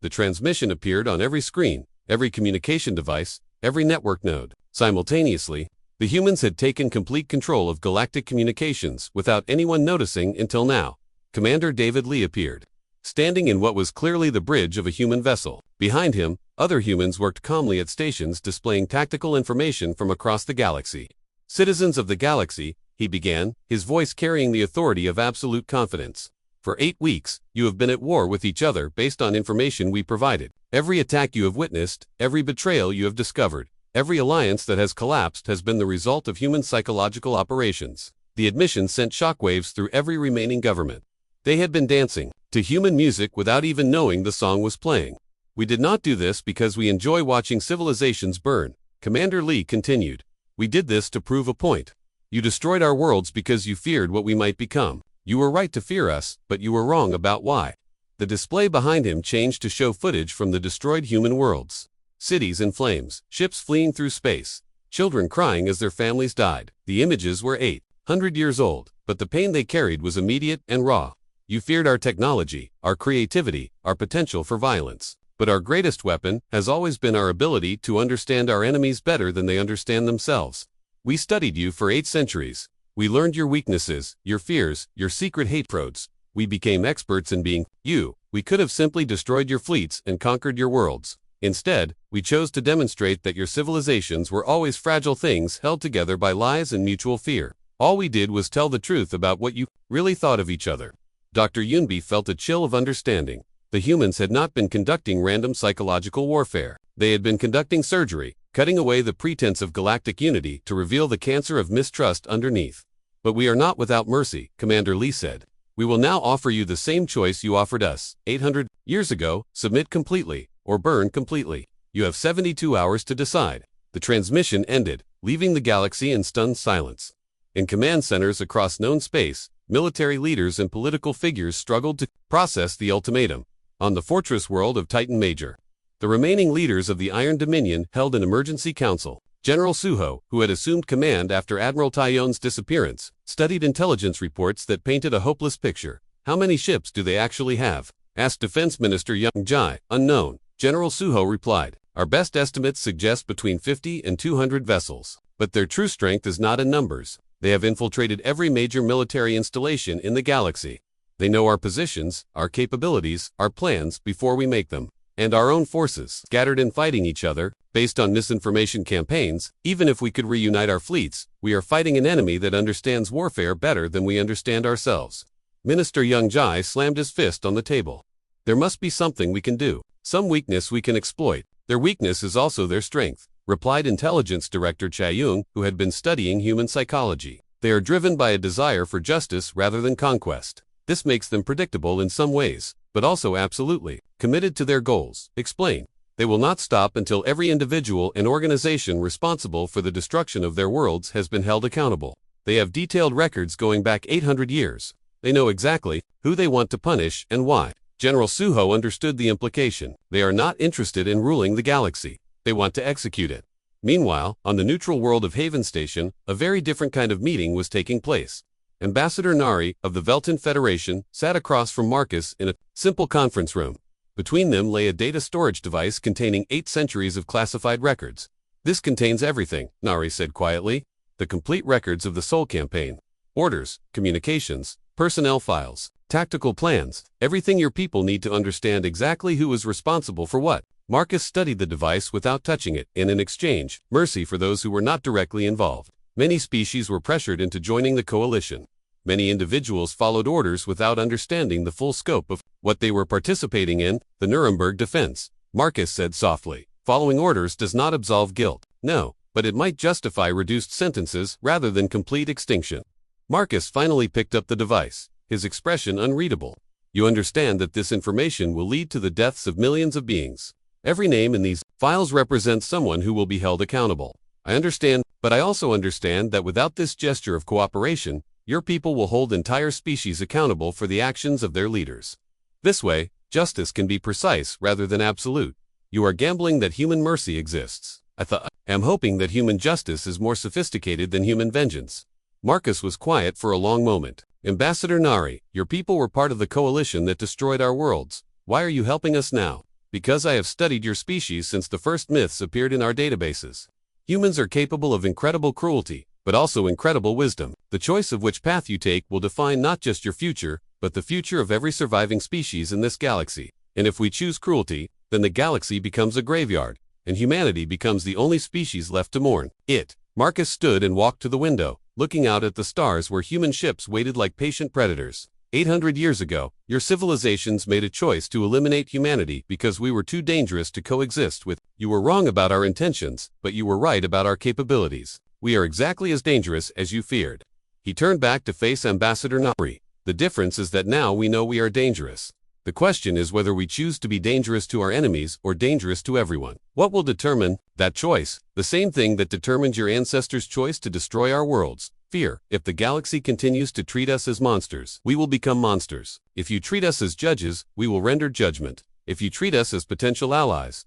S1: The transmission appeared on every screen, every communication device, every network node. Simultaneously, the humans had taken complete control of galactic communications without anyone noticing until now. Commander David Lee appeared, standing in what was clearly the bridge of a human vessel. Behind him, other humans worked calmly at stations displaying tactical information from across the galaxy. Citizens of the galaxy, he began, his voice carrying the authority of absolute confidence. For 8 weeks, you have been at war with each other based on information we provided. Every attack you have witnessed, every betrayal you have discovered, every alliance that has collapsed has been the result of human psychological operations. The admission sent shockwaves through every remaining government. They had been dancing to human music without even knowing the song was playing. We did not do this because we enjoy watching civilizations burn, Commander Lee continued. We did this to prove a point. You destroyed our worlds because you feared what we might become. You were right to fear us, but you were wrong about why. The display behind him changed to show footage from the destroyed human worlds. Cities in flames, ships fleeing through space, children crying as their families died. The images were 800 years old, but the pain they carried was immediate and raw. You feared our technology, our creativity, our potential for violence. But our greatest weapon has always been our ability to understand our enemies better than they understand themselves. We studied you for 8 centuries. We learned your weaknesses, your fears, your secret hatreds. We became experts in being you. We could have simply destroyed your fleets and conquered your worlds. Instead, we chose to demonstrate that your civilizations were always fragile things held together by lies and mutual fear. All we did was tell the truth about what you really thought of each other. Dr. Yunbi felt a chill of understanding. The humans had not been conducting random psychological warfare. They had been conducting surgery, cutting away the pretense of galactic unity to reveal the cancer of mistrust underneath. But we are not without mercy, Commander Lee said. We will now offer you the same choice you offered us 800 years ago: submit completely, or burn completely. You have 72 hours to decide. The transmission ended, leaving the galaxy in stunned silence. In command centers across known space, military leaders and political figures struggled to process the ultimatum. On the fortress world of Titan Major, the remaining leaders of the Iron Dominion held an emergency council. General Suho, who had assumed command after Admiral Tyone's disappearance, studied intelligence reports that painted a hopeless picture. How many ships do they actually have? Asked Defense Minister Young Jai. Unknown. General Suho replied. Our best estimates suggest between 50 and 200 vessels. But their true strength is not in numbers. They have infiltrated every major military installation in the galaxy. They know our positions, our capabilities, our plans before we make them. and our own forces, scattered and fighting each other, based on misinformation campaigns. Even if we could reunite our fleets, we are fighting an enemy that understands warfare better than we understand ourselves. Minister Young Jai slammed his fist on the table. There must be something we can do, some weakness we can exploit. Their weakness is also their strength, replied Intelligence Director Chayung, who had been studying human psychology. They are driven by a desire for justice rather than conquest. This makes them predictable in some ways, but also absolutely committed to their goals. Explain. They will not stop until every individual and organization responsible for the destruction of their worlds has been held accountable. They have detailed records going back 800 years. They know exactly who they want to punish and why. General Suho understood the implication. They are not interested in ruling the galaxy. They want to execute it. Meanwhile, on the neutral world of Haven Station, a very different kind of meeting was taking place. Ambassador Nari, of the Velton Federation, sat across from Marcus in a simple conference room. Between them lay a data storage device containing 8 centuries of classified records. This contains everything, Nari said quietly. The complete records of the Soul Campaign. Orders, communications, personnel files, tactical plans, everything your people need to understand exactly who is responsible for what. Marcus studied the device without touching it, and in exchange, mercy for those who were not directly involved. Many species were pressured into joining the coalition. Many individuals followed orders without understanding the full scope of what they were participating in. The Nuremberg defense, Marcus said softly. Following orders does not absolve guilt. No, but it might justify reduced sentences rather than complete extinction. Marcus finally picked up the device, his expression unreadable. You understand that this information will lead to the deaths of millions of beings. Every name in these files represents someone who will be held accountable. I understand, but I also understand that without this gesture of cooperation, your people will hold entire species accountable for the actions of their leaders. This way, justice can be precise rather than absolute. You are gambling that human mercy exists. I am hoping that human justice is more sophisticated than human vengeance. Marcus was quiet for a long moment. Ambassador Nari, your people were part of the coalition that destroyed our worlds. Why are you helping us now? Because I have studied your species since the first myths appeared in our databases. Humans are capable of incredible cruelty, but also incredible wisdom. The choice of which path you take will define not just your future, but the future of every surviving species in this galaxy. And if we choose cruelty, then the galaxy becomes a graveyard, and humanity becomes the only species left to mourn it. Marcus stood and walked to the window, looking out at the stars where human ships waited like patient predators. 800 years ago, your civilizations made a choice to eliminate humanity because we were too dangerous to coexist with. You were wrong about our intentions, but you were right about our capabilities. We are exactly as dangerous as you feared. He turned back to face Ambassador Nari. The difference is that now we know we are dangerous. The question is whether we choose to be dangerous to our enemies or dangerous to everyone. What will determine that choice? The same thing that determined your ancestors' choice to destroy our worlds. Fear. If the galaxy continues to treat us as monsters, we will become monsters. If you treat us as judges, we will render judgment. If you treat us as potential allies,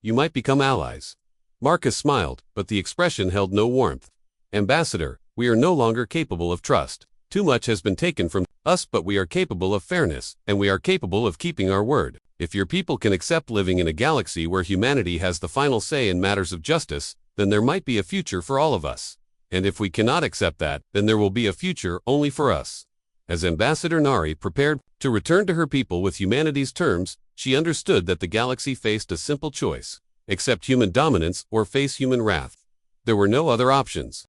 S1: you might become allies. Marcus smiled, but the expression held no warmth. Ambassador, we are no longer capable of trust. Too much has been taken from us, but we are capable of fairness, and we are capable of keeping our word. If your people can accept living in a galaxy where humanity has the final say in matters of justice, then there might be a future for all of us. And if we cannot accept that, then there will be a future only for us. As Ambassador Nari prepared to return to her people with humanity's terms, she understood that the galaxy faced a simple choice: accept human dominance or face human wrath. There were no other options.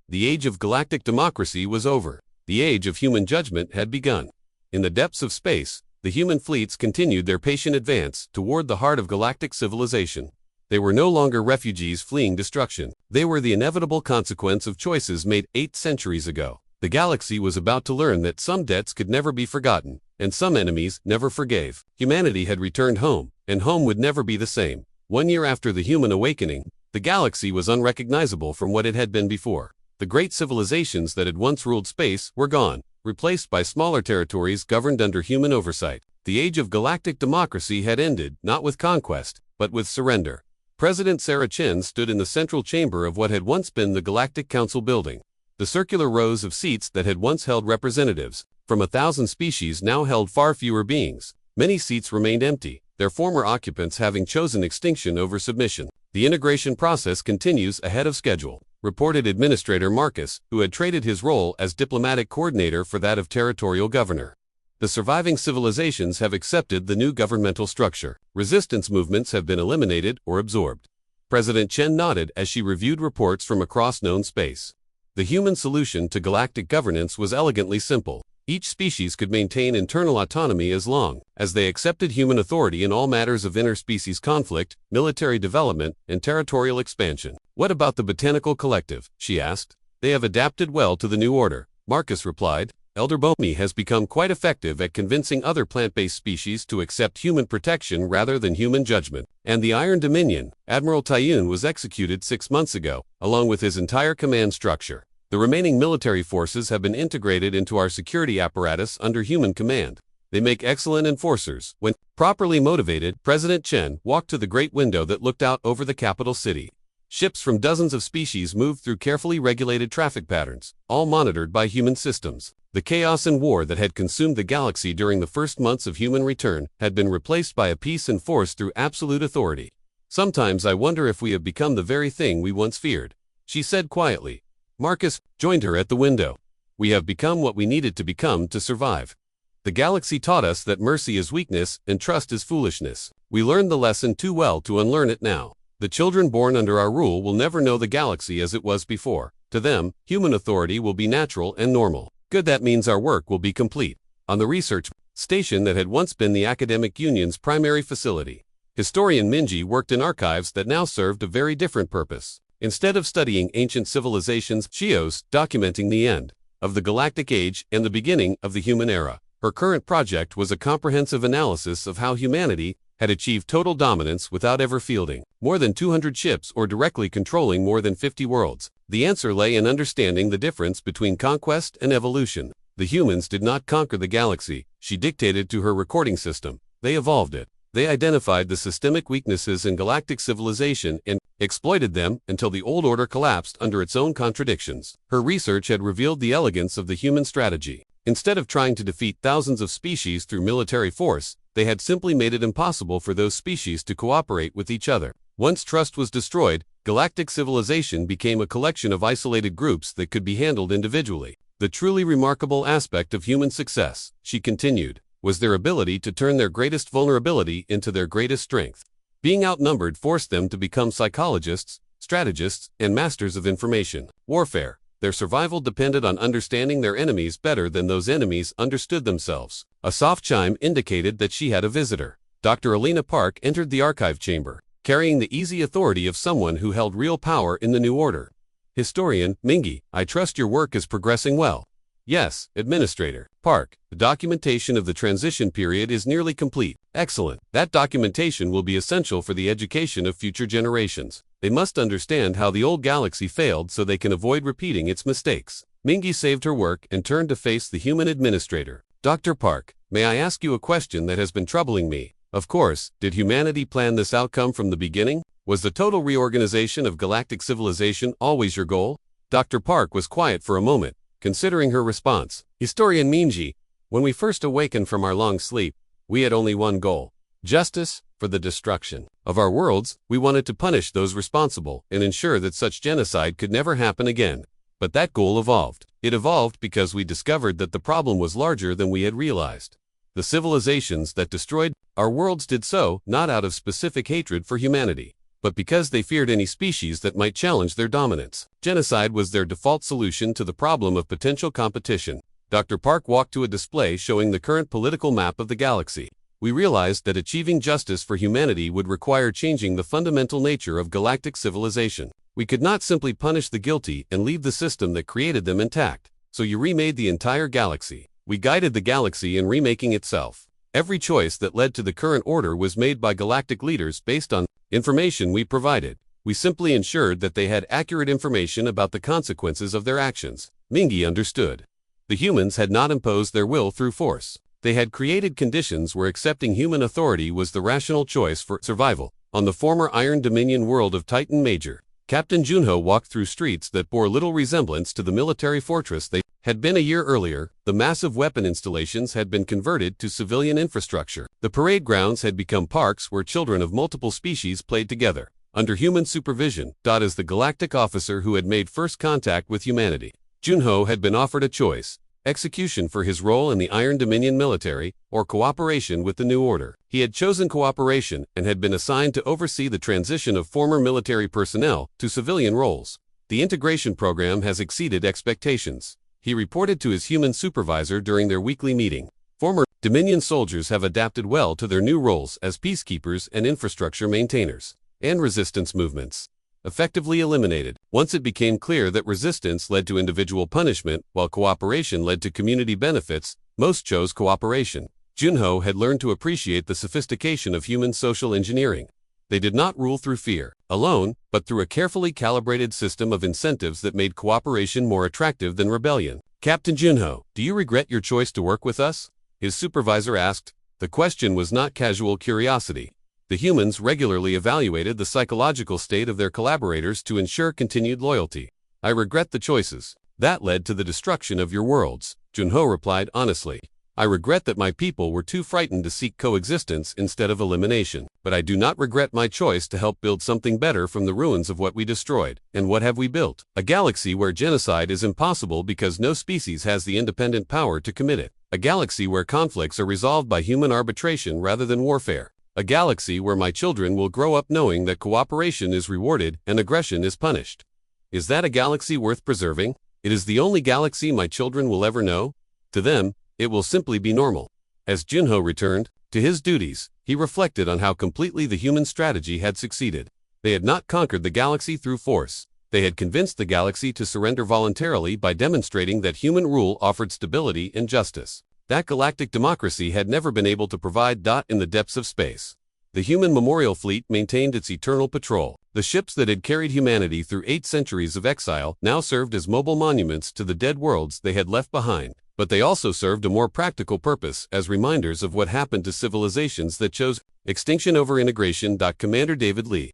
S1: The age of galactic democracy was over. The age of human judgment had begun. In the depths of space, the human fleets continued their patient advance toward the heart of galactic civilization. They were no longer refugees fleeing destruction. They were the inevitable consequence of choices made 8 centuries ago. The galaxy was about to learn that some debts could never be forgotten, and some enemies never forgave. Humanity had returned home, and home would never be the same. 1 year after the human awakening, the galaxy was unrecognizable from what it had been before. The great civilizations that had once ruled space were gone, replaced by smaller territories governed under human oversight. The age of galactic democracy had ended, not with conquest, but with surrender. President Sarah Chen stood in the central chamber of what had once been the Galactic Council building. The circular rows of seats that had once held representatives from 1,000 species now held far fewer beings. Many seats remained empty, their former occupants having chosen extinction over submission. The integration process continues ahead of schedule, reported Administrator Marcus, who had traded his role as diplomatic coordinator for that of territorial governor. The surviving civilizations have accepted the new governmental structure. Resistance movements have been eliminated or absorbed. President Chen nodded as she reviewed reports from across known space. The human solution to galactic governance was elegantly simple. Each species could maintain internal autonomy as long as they accepted human authority in all matters of interspecies conflict, military development, and territorial expansion. What about the botanical collective? She asked. They have adapted well to the new order, Marcus replied. Elder Bomi has become quite effective at convincing other plant-based species to accept human protection rather than human judgment. And the Iron Dominion, Admiral Taiyun was executed 6 months ago, along with his entire command structure. The remaining military forces have been integrated into our security apparatus under human command. They make excellent enforcers. When properly motivated, President Chen walked to the great window that looked out over the capital city. Ships from dozens of species moved through carefully regulated traffic patterns, all monitored by human systems. The chaos and war that had consumed the galaxy during the first months of human return had been replaced by a peace enforced through absolute authority. Sometimes I wonder if we have become the very thing we once feared, she said quietly. Marcus joined her at the window. We have become what we needed to become to survive. The galaxy taught us that mercy is weakness and trust is foolishness. We learned the lesson too well to unlearn it now. The children born under our rule will never know the galaxy as it was before. To them, human authority will be natural and normal. Good, that means our work will be complete. On the research station that had once been the academic union's primary facility, historian Minji worked in archives that now served a very different purpose. Instead of studying ancient civilizations, she was documenting the end of the galactic age and the beginning of the human era. Her current project was a comprehensive analysis of how humanity had achieved total dominance without ever fielding more than 200 ships or directly controlling more than 50 worlds. The answer lay in understanding the difference between conquest and evolution. The humans did not conquer the galaxy, she dictated to her recording system. They evolved it. They identified the systemic weaknesses in galactic civilization and exploited them until the old order collapsed under its own contradictions. Her research had revealed the elegance of the human strategy. Instead of trying to defeat thousands of species through military force, they had simply made it impossible for those species to cooperate with each other. Once trust was destroyed, galactic civilization became a collection of isolated groups that could be handled individually. The truly remarkable aspect of human success, she continued, was their ability to turn their greatest vulnerability into their greatest strength. Being outnumbered forced them to become psychologists, strategists, and masters of information warfare. Their survival depended on understanding their enemies better than those enemies understood themselves. A soft chime indicated that she had a visitor. Dr. Alina Park entered the archive chamber, carrying the easy authority of someone who held real power in the new order. Historian Mingi, I trust your work is progressing well. Yes, Administrator Park, the documentation of the transition period is nearly complete. Excellent. That documentation will be essential for the education of future generations. They must understand how the old galaxy failed so they can avoid repeating its mistakes. Mingi saved her work and turned to face the human administrator. Dr. Park, may I ask you a question that has been troubling me? Of course, did humanity plan this outcome from the beginning? Was the total reorganization of galactic civilization always your goal? Dr. Park was quiet for a moment, considering her response. Historian Minji, when we first awakened from our long sleep, we had only one goal: justice for the destruction of our worlds. We wanted to punish those responsible and ensure that such genocide could never happen again. But that goal evolved. It evolved because we discovered that the problem was larger than we had realized. The civilizations that destroyed our worlds did so not out of specific hatred for humanity, but because they feared any species that might challenge their dominance. Genocide was their default solution to the problem of potential competition. Dr. Park walked to a display showing the current political map of the galaxy. We realized that achieving justice for humanity would require changing the fundamental nature of galactic civilization. We could not simply punish the guilty and leave the system that created them intact. So you remade the entire galaxy. We guided the galaxy in remaking itself. Every choice that led to the current order was made by galactic leaders based on information we provided. We simply ensured that they had accurate information about the consequences of their actions. Mingi understood. The humans had not imposed their will through force. They had created conditions where accepting human authority was the rational choice for survival. On the former Iron Dominion world of Titan Major, Captain Junho walked through streets that bore little resemblance to the military fortress they had been a year earlier. The massive weapon installations had been converted to civilian infrastructure. The parade grounds had become parks where children of multiple species played together, under human supervision. As the galactic officer who had made first contact with humanity, Junho had been offered a choice: execution for his role in the Iron Dominion military, or cooperation with the New Order. He had chosen cooperation and had been assigned to oversee the transition of former military personnel to civilian roles. The integration program has exceeded expectations, he reported to his human supervisor during their weekly meeting. Former Dominion soldiers have adapted well to their new roles as peacekeepers and infrastructure maintainers, and resistance movements effectively eliminated. Once it became clear that resistance led to individual punishment while cooperation led to community benefits, most chose cooperation. Junho had learned to appreciate the sophistication of human social engineering. They did not rule through fear alone, but through a carefully calibrated system of incentives that made cooperation more attractive than rebellion. Captain Junho, do you regret your choice to work with us? His supervisor asked. The question was not casual curiosity. The humans regularly evaluated the psychological state of their collaborators to ensure continued loyalty. I regret the choices that led to the destruction of your worlds, Junho replied honestly. I regret that my people were too frightened to seek coexistence instead of elimination, but I do not regret my choice to help build something better from the ruins of what we destroyed. And what have we built? A galaxy where genocide is impossible because no species has the independent power to commit it. A galaxy where conflicts are resolved by human arbitration rather than warfare. A galaxy where my children will grow up knowing that cooperation is rewarded and aggression is punished. Is that a galaxy worth preserving? It is the only galaxy my children will ever know. To them, it will simply be normal. As Junho returned to his duties, he reflected on how completely the human strategy had succeeded. They had not conquered the galaxy through force. They had convinced the galaxy to surrender voluntarily by demonstrating that human rule offered stability and justice. That galactic democracy had never been able to provide. In the depths of space, the human memorial fleet maintained its eternal patrol. The ships that had carried humanity through 8 centuries of exile now served as mobile monuments to the dead worlds they had left behind. But they also served a more practical purpose as reminders of what happened to civilizations that chose extinction over integration. Commander David Lee,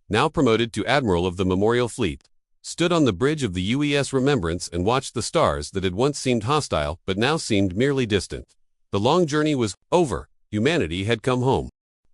S1: now promoted to Admiral of the Memorial Fleet, stood on the bridge of the UES Remembrance and watched the stars that had once seemed hostile but now seemed merely distant. The long journey was over. Humanity had come home.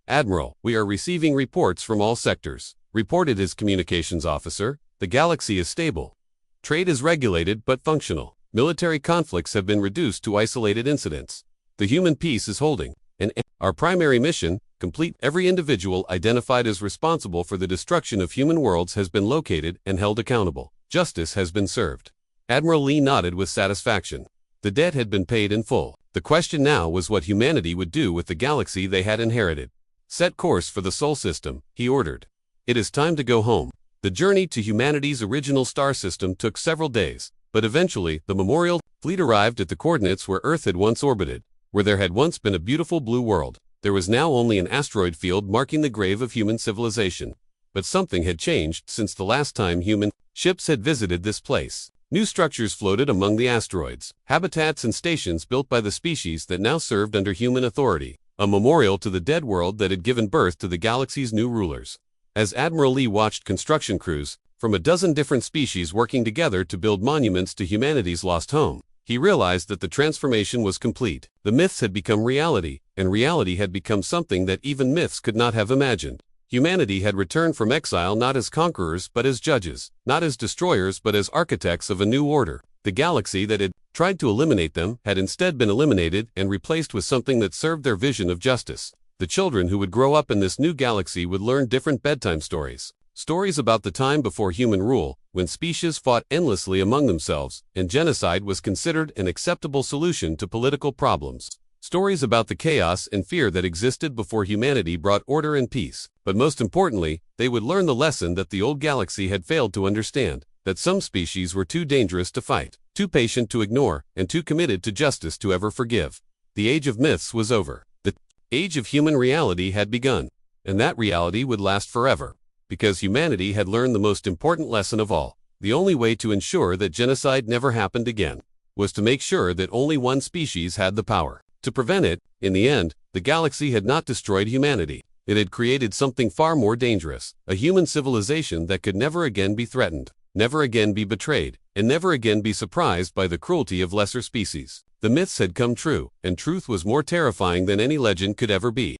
S1: Admiral, we are receiving reports from all sectors, reported his communications officer. The galaxy is stable. Trade is regulated but functional. Military conflicts have been reduced to isolated incidents. The human peace is holding. And our primary mission, complete. Every individual identified as responsible for the destruction of human worlds has been located and held accountable. Justice has been served. Admiral Lee nodded with satisfaction. The debt had been paid in full. The question now was what humanity would do with the galaxy they had inherited. Set course for the Sol system, he ordered. It is time to go home. The journey to humanity's original star system took several days, but eventually the Memorial Fleet arrived at the coordinates where Earth had once orbited. Where there had once been a beautiful blue world, there was now only an asteroid field marking the grave of human civilization. But something had changed since the last time human ships had visited this place. New structures floated among the asteroids, habitats and stations built by the species that now served under human authority, a memorial to the dead world that had given birth to the galaxy's new rulers. As Admiral Lee watched construction crews from a dozen different species working together to build monuments to humanity's lost home, he realized that the transformation was complete. The myths had become reality, and reality had become something that even myths could not have imagined. Humanity had returned from exile not as conquerors but as judges, not as destroyers but as architects of a new order. The galaxy that had tried to eliminate them had instead been eliminated and replaced with something that served their vision of justice. The children who would grow up in this new galaxy would learn different bedtime stories. Stories about the time before human rule, when species fought endlessly among themselves, and genocide was considered an acceptable solution to political problems. Stories about the chaos and fear that existed before humanity brought order and peace. But most importantly, they would learn the lesson that the old galaxy had failed to understand, that some species were too dangerous to fight, too patient to ignore, and too committed to justice to ever forgive. The age of myths was over. The age of human reality had begun, and that reality would last forever. Because humanity had learned the most important lesson of all. The only way to ensure that genocide never happened again was to make sure that only one species had the power to prevent it. In the end, the galaxy had not destroyed humanity. It had created something far more dangerous, a human civilization that could never again be threatened, never again be betrayed, and never again be surprised by the cruelty of lesser species. The myths had come true, and truth was more terrifying than any legend could ever be.